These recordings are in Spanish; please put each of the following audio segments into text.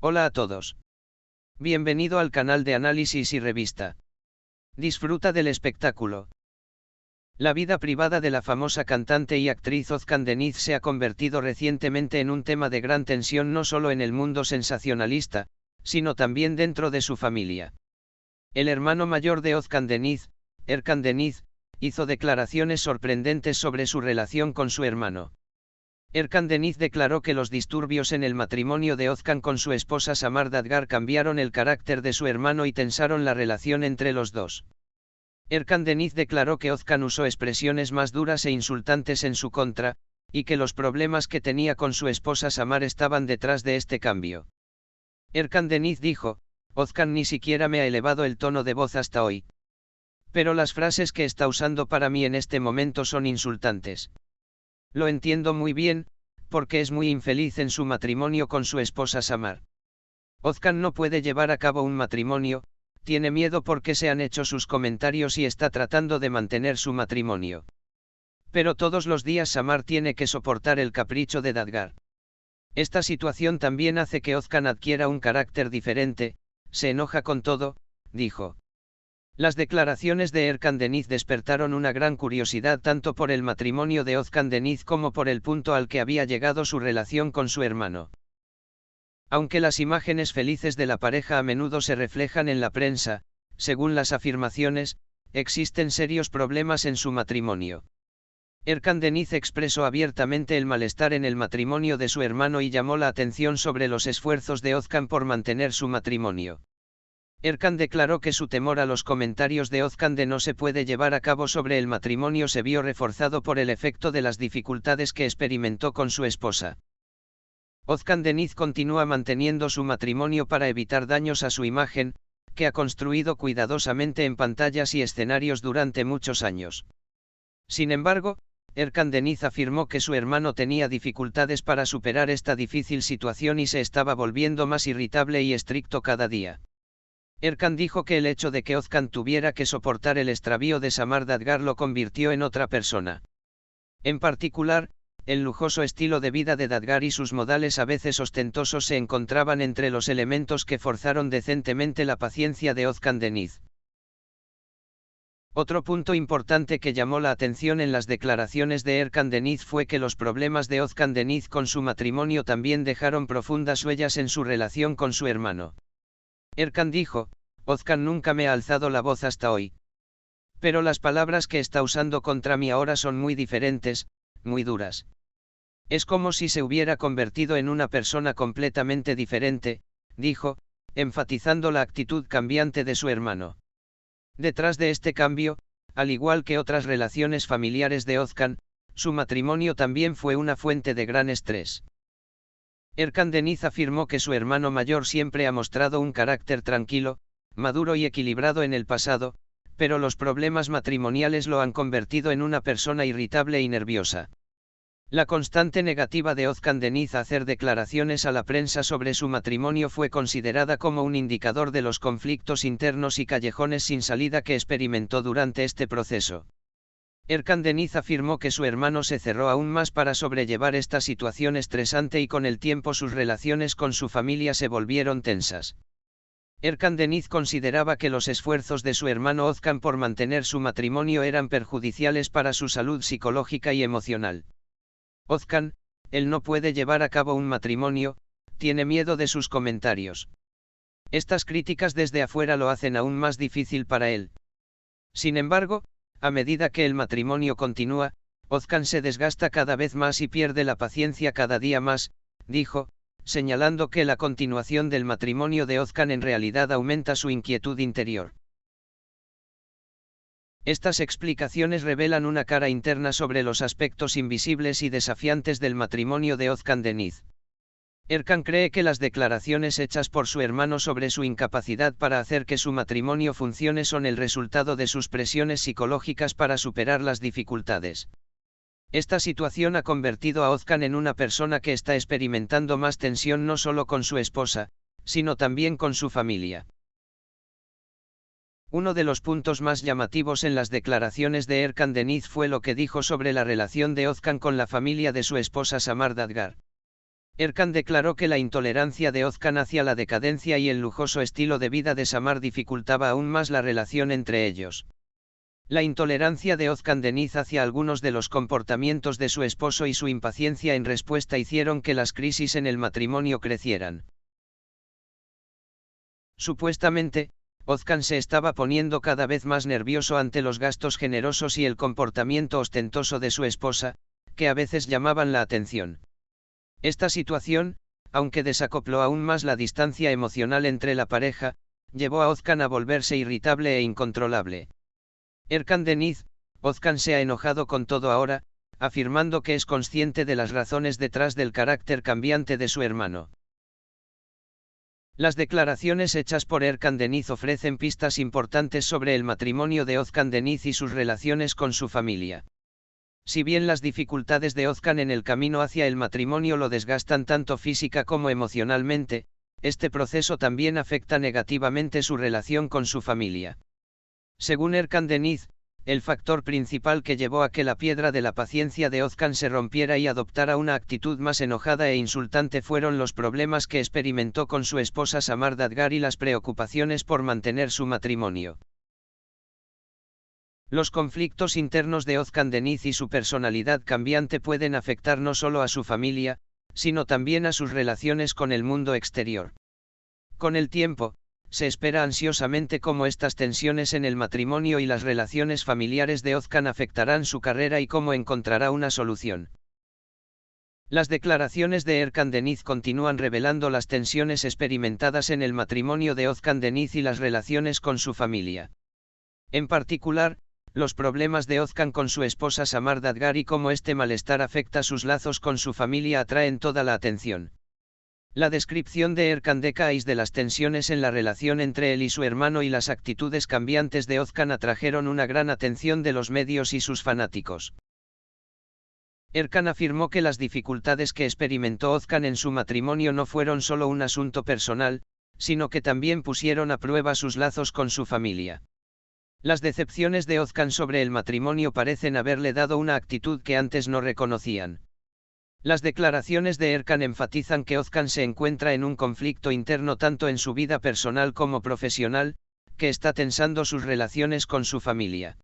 Hola a todos. Bienvenido al canal de análisis y revista. Disfruta del espectáculo. La vida privada de la famosa cantante y actriz Özkan Deniz se ha convertido recientemente en un tema de gran tensión no solo en el mundo sensacionalista, sino también dentro de su familia. El hermano mayor de Özkan Deniz, Erkan Deniz, hizo declaraciones sorprendentes sobre su relación con su hermano. Erkan Deniz declaró que los disturbios en el matrimonio de Özkan con su esposa Samar Dadgar cambiaron el carácter de su hermano y tensaron la relación entre los dos. Erkan Deniz declaró que Özkan usó expresiones más duras e insultantes en su contra, y que los problemas que tenía con su esposa Samar estaban detrás de este cambio. Erkan Deniz dijo: Özkan ni siquiera me ha elevado el tono de voz hasta hoy. Pero las frases que está usando para mí en este momento son insultantes. Lo entiendo muy bien, porque es muy infeliz en su matrimonio con su esposa Samar. Özkan no puede llevar a cabo un matrimonio, tiene miedo porque se han hecho sus comentarios y está tratando de mantener su matrimonio. Pero todos los días Samar tiene que soportar el capricho de Dadgar. Esta situación también hace que Özkan adquiera un carácter diferente, se enoja con todo, dijo. Las declaraciones de Erkan Deniz despertaron una gran curiosidad tanto por el matrimonio de Özkan Deniz como por el punto al que había llegado su relación con su hermano. Aunque las imágenes felices de la pareja a menudo se reflejan en la prensa, según las afirmaciones, existen serios problemas en su matrimonio. Erkan Deniz expresó abiertamente el malestar en el matrimonio de su hermano y llamó la atención sobre los esfuerzos de Özkan por mantener su matrimonio. Erkan declaró que su temor a los comentarios de Özkan de no se puede llevar a cabo sobre el matrimonio se vio reforzado por el efecto de las dificultades que experimentó con su esposa. Özkan Deniz continúa manteniendo su matrimonio para evitar daños a su imagen, que ha construido cuidadosamente en pantallas y escenarios durante muchos años. Sin embargo, Erkan Deniz afirmó que su hermano tenía dificultades para superar esta difícil situación y se estaba volviendo más irritable y estricto cada día. Erkan dijo que el hecho de que Özkan tuviera que soportar el extravío de Samar Dadgar lo convirtió en otra persona. En particular, el lujoso estilo de vida de Dadgar y sus modales a veces ostentosos se encontraban entre los elementos que forzaron decentemente la paciencia de Özkan Deniz. Otro punto importante que llamó la atención en las declaraciones de Erkan Deniz fue que los problemas de Özkan Deniz con su matrimonio también dejaron profundas huellas en su relación con su hermano. Erkan dijo: Özkan nunca me ha alzado la voz hasta hoy. Pero las palabras que está usando contra mí ahora son muy diferentes, muy duras. Es como si se hubiera convertido en una persona completamente diferente, dijo, enfatizando la actitud cambiante de su hermano. Detrás de este cambio, al igual que otras relaciones familiares de Özkan, su matrimonio también fue una fuente de gran estrés. Erkan Deniz afirmó que su hermano mayor siempre ha mostrado un carácter tranquilo, maduro y equilibrado en el pasado, pero los problemas matrimoniales lo han convertido en una persona irritable y nerviosa. La constante negativa de Özkan Deniz a hacer declaraciones a la prensa sobre su matrimonio fue considerada como un indicador de los conflictos internos y callejones sin salida que experimentó durante este proceso. Erkan Deniz afirmó que su hermano se cerró aún más para sobrellevar esta situación estresante y con el tiempo sus relaciones con su familia se volvieron tensas. Erkan Deniz consideraba que los esfuerzos de su hermano Özkan por mantener su matrimonio eran perjudiciales para su salud psicológica y emocional. Özkan, él no puede llevar a cabo un matrimonio, tiene miedo de sus comentarios. Estas críticas desde afuera lo hacen aún más difícil para él. Sin embargo, a medida que el matrimonio continúa, Özkan se desgasta cada vez más y pierde la paciencia cada día más, dijo, señalando que la continuación del matrimonio de Özkan en realidad aumenta su inquietud interior. Estas explicaciones revelan una cara interna sobre los aspectos invisibles y desafiantes del matrimonio de Özkan Deniz. Erkan cree que las declaraciones hechas por su hermano sobre su incapacidad para hacer que su matrimonio funcione son el resultado de sus presiones psicológicas para superar las dificultades. Esta situación ha convertido a Özkan en una persona que está experimentando más tensión no solo con su esposa, sino también con su familia. Uno de los puntos más llamativos en las declaraciones de Erkan Deniz fue lo que dijo sobre la relación de Özkan con la familia de su esposa Samar Dadgar. Erkan declaró que la intolerancia de Özkan hacia la decadencia y el lujoso estilo de vida de Samar dificultaba aún más la relación entre ellos. La intolerancia de Özkan Deniz hacia algunos de los comportamientos de su esposo y su impaciencia en respuesta hicieron que las crisis en el matrimonio crecieran. Supuestamente, Özkan se estaba poniendo cada vez más nervioso ante los gastos generosos y el comportamiento ostentoso de su esposa, que a veces llamaban la atención. Esta situación, aunque desacopló aún más la distancia emocional entre la pareja, llevó a Özkan a volverse irritable e incontrolable. Erkan Deniz: Özkan se ha enojado con todo ahora, afirmando que es consciente de las razones detrás del carácter cambiante de su hermano. Las declaraciones hechas por Erkan Deniz ofrecen pistas importantes sobre el matrimonio de Özkan Deniz y sus relaciones con su familia. Si bien las dificultades de Özkan en el camino hacia el matrimonio lo desgastan tanto física como emocionalmente, este proceso también afecta negativamente su relación con su familia. Según Erkan Deniz, el factor principal que llevó a que la piedra de la paciencia de Özkan se rompiera y adoptara una actitud más enojada e insultante fueron los problemas que experimentó con su esposa Samar Dadgar y las preocupaciones por mantener su matrimonio. Los conflictos internos de Özkan Deniz y su personalidad cambiante pueden afectar no solo a su familia, sino también a sus relaciones con el mundo exterior. Con el tiempo, se espera ansiosamente cómo estas tensiones en el matrimonio y las relaciones familiares de Özkan afectarán su carrera y cómo encontrará una solución. Las declaraciones de Erkan Deniz continúan revelando las tensiones experimentadas en el matrimonio de Özkan Deniz y las relaciones con su familia. En particular, los problemas de Özkan con su esposa Samar Dadgar y cómo este malestar afecta sus lazos con su familia atraen toda la atención. La descripción de Erkan Deniz de las tensiones en la relación entre él y su hermano y las actitudes cambiantes de Özkan atrajeron una gran atención de los medios y sus fanáticos. Erkan afirmó que las dificultades que experimentó Özkan en su matrimonio no fueron solo un asunto personal, sino que también pusieron a prueba sus lazos con su familia. Las decepciones de Özkan sobre el matrimonio parecen haberle dado una actitud que antes no reconocían. Las declaraciones de Erkan enfatizan que Özkan se encuentra en un conflicto interno tanto en su vida personal como profesional, que está tensando sus relaciones con su familia.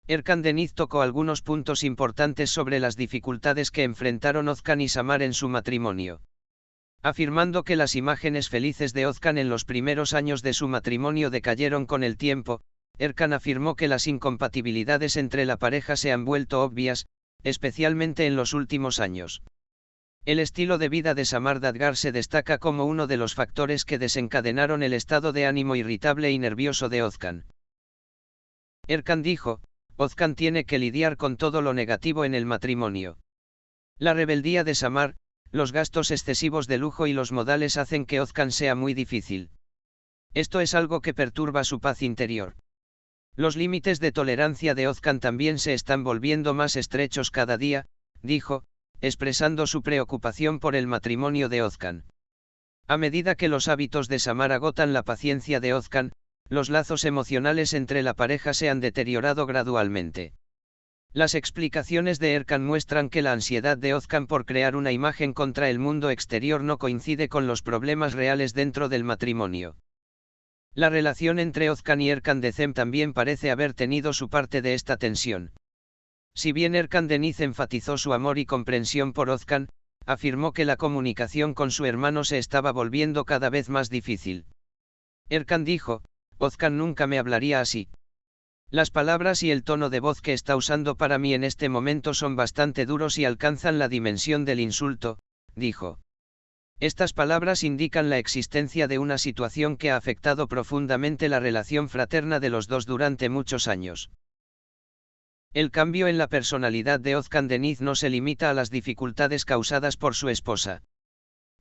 Erkan Deniz tocó algunos puntos importantes sobre las dificultades que enfrentaron Özkan y Samar en su matrimonio. Afirmando que las imágenes felices de Özkan en los primeros años de su matrimonio decayeron con el tiempo, Erkan afirmó que las incompatibilidades entre la pareja se han vuelto obvias, especialmente en los últimos años. El estilo de vida de Samar Dadgar se destaca como uno de los factores que desencadenaron el estado de ánimo irritable y nervioso de Özkan. Erkan dijo: Özkan tiene que lidiar con todo lo negativo en el matrimonio. La rebeldía de Samar, los gastos excesivos de lujo y los modales hacen que Özkan sea muy difícil. Esto es algo que perturba su paz interior. Los límites de tolerancia de Özkan también se están volviendo más estrechos cada día, dijo, expresando su preocupación por el matrimonio de Özkan. A medida que los hábitos de Samar agotan la paciencia de Özkan, los lazos emocionales entre la pareja se han deteriorado gradualmente. Las explicaciones de Erkan muestran que la ansiedad de Özkan por crear una imagen contra el mundo exterior no coincide con los problemas reales dentro del matrimonio. La relación entre Özkan y Erkan Deniz también parece haber tenido su parte de esta tensión. Si bien Erkan Deniz enfatizó su amor y comprensión por Özkan, afirmó que la comunicación con su hermano se estaba volviendo cada vez más difícil. Erkan dijo: Özkan nunca me hablaría así. Las palabras y el tono de voz que está usando para mí en este momento son bastante duros y alcanzan la dimensión del insulto, dijo. Estas palabras indican la existencia de una situación que ha afectado profundamente la relación fraterna de los dos durante muchos años. El cambio en la personalidad de Özkan Deniz no se limita a las dificultades causadas por su esposa.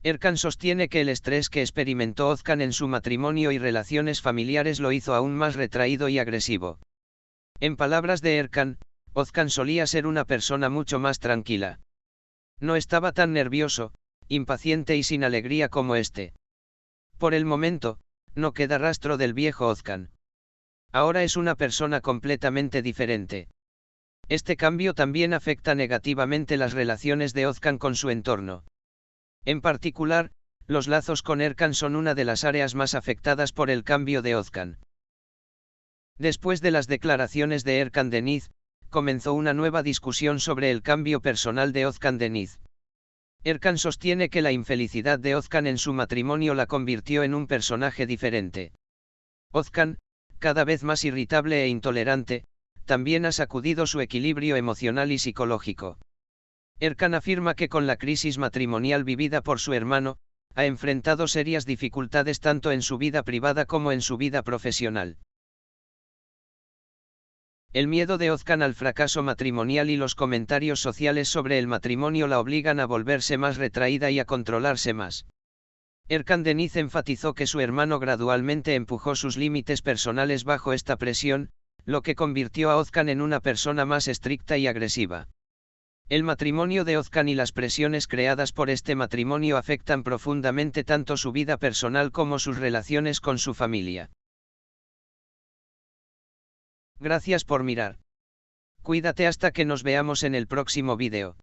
Erkan sostiene que el estrés que experimentó Özkan en su matrimonio y relaciones familiares lo hizo aún más retraído y agresivo. En palabras de Erkan, Özkan solía ser una persona mucho más tranquila. No estaba tan nervioso, impaciente y sin alegría como este. Por el momento, no queda rastro del viejo Özkan. Ahora es una persona completamente diferente. Este cambio también afecta negativamente las relaciones de Ozcan con su entorno. En particular, los lazos con Erkan son una de las áreas más afectadas por el cambio de Ozcan. Después de las declaraciones de Erkan Deniz, comenzó una nueva discusión sobre el cambio personal de Ozcan Deniz. Erkan sostiene que la infelicidad de Ozcan en su matrimonio la convirtió en un personaje diferente. Ozcan, cada vez más irritable e intolerante, también ha sacudido su equilibrio emocional y psicológico. Erkan afirma que con la crisis matrimonial vivida por su hermano, ha enfrentado serias dificultades tanto en su vida privada como en su vida profesional. El miedo de Ozcan al fracaso matrimonial y los comentarios sociales sobre el matrimonio la obligan a volverse más retraída y a controlarse más. Erkan Deniz enfatizó que su hermano gradualmente empujó sus límites personales bajo esta presión, lo que convirtió a Ozcan en una persona más estricta y agresiva. El matrimonio de Ozcan y las presiones creadas por este matrimonio afectan profundamente tanto su vida personal como sus relaciones con su familia. Gracias por mirar. Cuídate hasta que nos veamos en el próximo vídeo.